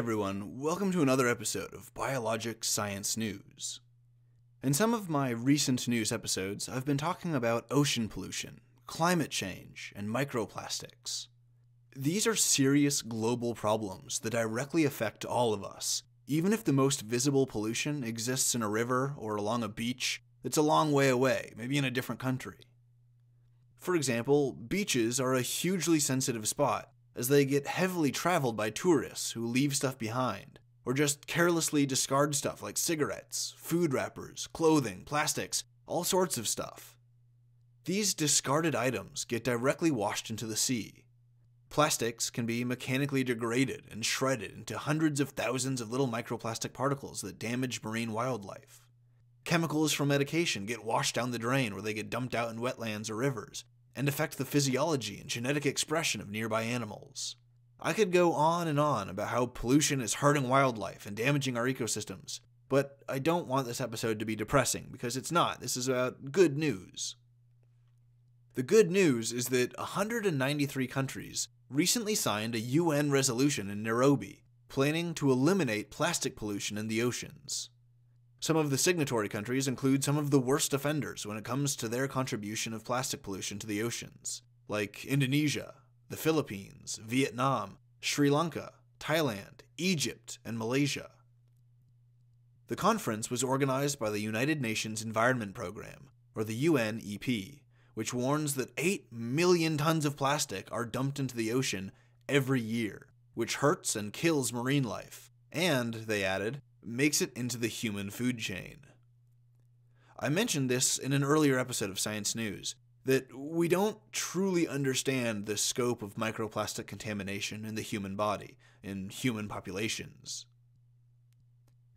everyone, welcome to another episode of BioLogic Science News. In some of my recent news episodes, I've been talking about ocean pollution, climate change, and microplastics. These are serious global problems that directly affect all of us, even if the most visible pollution exists in a river or along a beach that's a long way away, maybe in a different country. For example, beaches are a hugely sensitive spot, as they get heavily traveled by tourists who leave stuff behind, or just carelessly discard stuff like cigarettes, food wrappers, clothing, plastics, all sorts of stuff. These discarded items get directly washed into the sea. Plastics can be mechanically degraded and shredded into hundreds of thousands of little microplastic particles that damage marine wildlife. Chemicals from medication get washed down the drain, where they get dumped out in wetlands or rivers, and affect the physiology and genetic expression of nearby animals. I could go on and on about how pollution is hurting wildlife and damaging our ecosystems, but I don't want this episode to be depressing, because it's not. This is about good news. The good news is that 193 countries recently signed a UN resolution in Nairobi, planning to eliminate plastic pollution in the oceans. Some of the signatory countries include some of the worst offenders when it comes to their contribution of plastic pollution to the oceans, like Indonesia, the Philippines, Vietnam, Sri Lanka, Thailand, Egypt, and Malaysia. The conference was organized by the United Nations Environment Programme, or the UNEP, which warns that 8 million tons of plastic are dumped into the ocean every year, which hurts and kills marine life, and, they added, makes it into the human food chain. I mentioned this in an earlier episode of Science News, that we don't truly understand the scope of microplastic contamination in the human body, in human populations.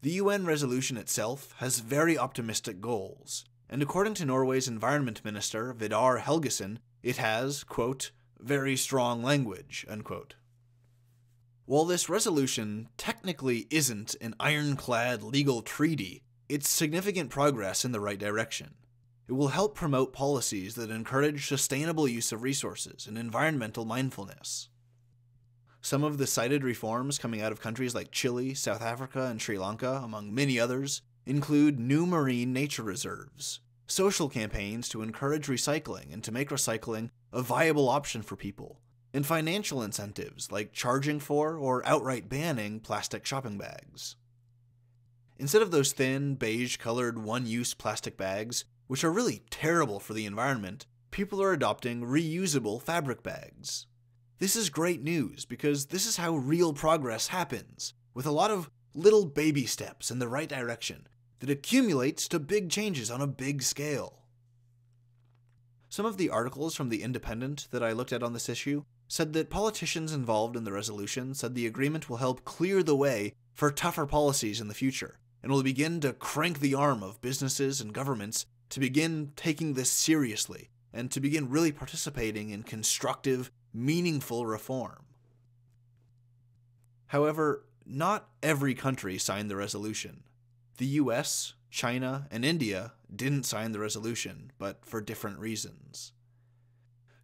The UN resolution itself has very optimistic goals, and according to Norway's Environment Minister, Vidar Helgesen, it has, quote, very strong language, unquote. While this resolution technically isn't an ironclad legal treaty, it's significant progress in the right direction. It will help promote policies that encourage sustainable use of resources and environmental mindfulness. Some of the cited reforms coming out of countries like Chile, South Africa, and Sri Lanka, among many others, include new marine nature reserves, social campaigns to encourage recycling and to make recycling a viable option for people, and financial incentives like charging for or outright banning plastic shopping bags. Instead of those thin, beige-colored one-use plastic bags, which are really terrible for the environment, people are adopting reusable fabric bags. This is great news, because this is how real progress happens, with a lot of little baby steps in the right direction that accumulates to big changes on a big scale. Some of the articles from The Independent that I looked at on this issue said that politicians involved in the resolution said the agreement will help clear the way for tougher policies in the future, and will begin to crank the arm of businesses and governments to begin taking this seriously, and to begin really participating in constructive, meaningful reform. However, not every country signed the resolution. The US, China, and India didn't sign the resolution, but for different reasons.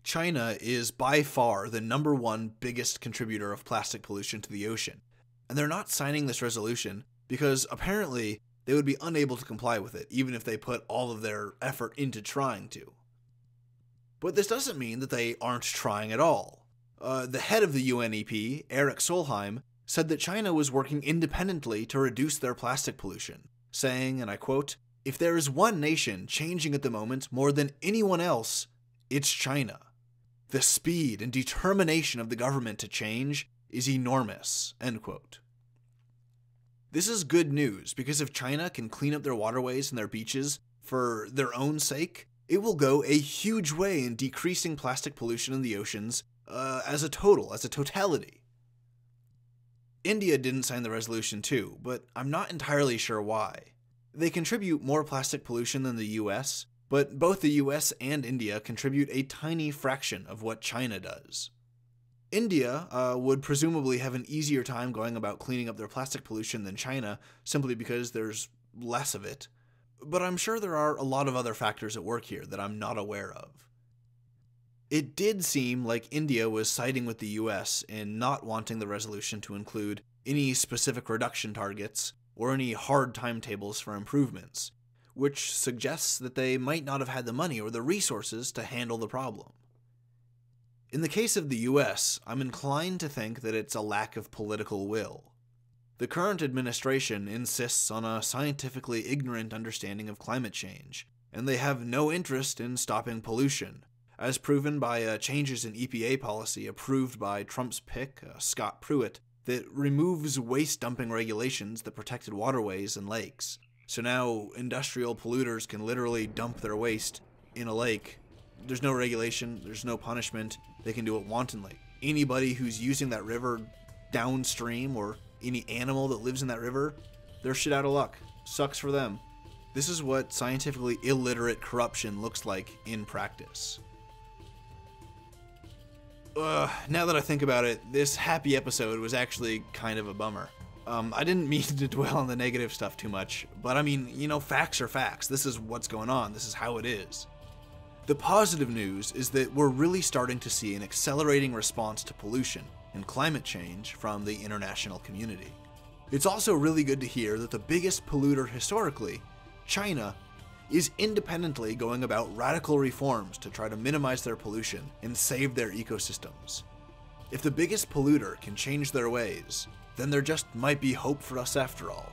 China is by far the #1 biggest contributor of plastic pollution to the ocean, and they're not signing this resolution because apparently they would be unable to comply with it, even if they put all of their effort into trying to. But this doesn't mean that they aren't trying at all. The head of the UNEP, Eric Solheim, said that China was working independently to reduce their plastic pollution, saying, and I quote, "If there is one nation changing at the moment more than anyone else, it's China. The speed and determination of the government to change is enormous," end quote. This is good news, because if China can clean up their waterways and their beaches for their own sake, it will go a huge way in decreasing plastic pollution in the oceans as a totality. India didn't sign the resolution too, but I'm not entirely sure why. They contribute more plastic pollution than the US, but both the US and India contribute a tiny fraction of what China does. India would presumably have an easier time going about cleaning up their plastic pollution than China, simply because there's less of it. But I'm sure there are a lot of other factors at work here that I'm not aware of. It did seem like India was siding with the US in not wanting the resolution to include any specific reduction targets, or any hard timetables for improvements, which suggests that they might not have had the money or the resources to handle the problem. In the case of the US, I'm inclined to think that it's a lack of political will. The current administration insists on a scientifically ignorant understanding of climate change, and they have no interest in stopping pollution, as proven by changes in EPA policy approved by Trump's pick, Scott Pruitt, that removes waste dumping regulations that protected waterways and lakes. So now industrial polluters can literally dump their waste in a lake. There's no regulation, there's no punishment, they can do it wantonly. Anybody who's using that river downstream, or any animal that lives in that river, they're shit out of luck. Sucks for them. This is what scientifically illiterate corruption looks like in practice. Now that I think about it, this happy episode was actually kind of a bummer. I didn't mean to dwell on the negative stuff too much, but I mean, facts are facts. This is what's going on. This is how it is. The positive news is that we're really starting to see an accelerating response to pollution and climate change from the international community. It's also really good to hear that the biggest polluter historically, China, is independently going about radical reforms to try to minimize their pollution and save their ecosystems. If the biggest polluter can change their ways, then there just might be hope for us after all.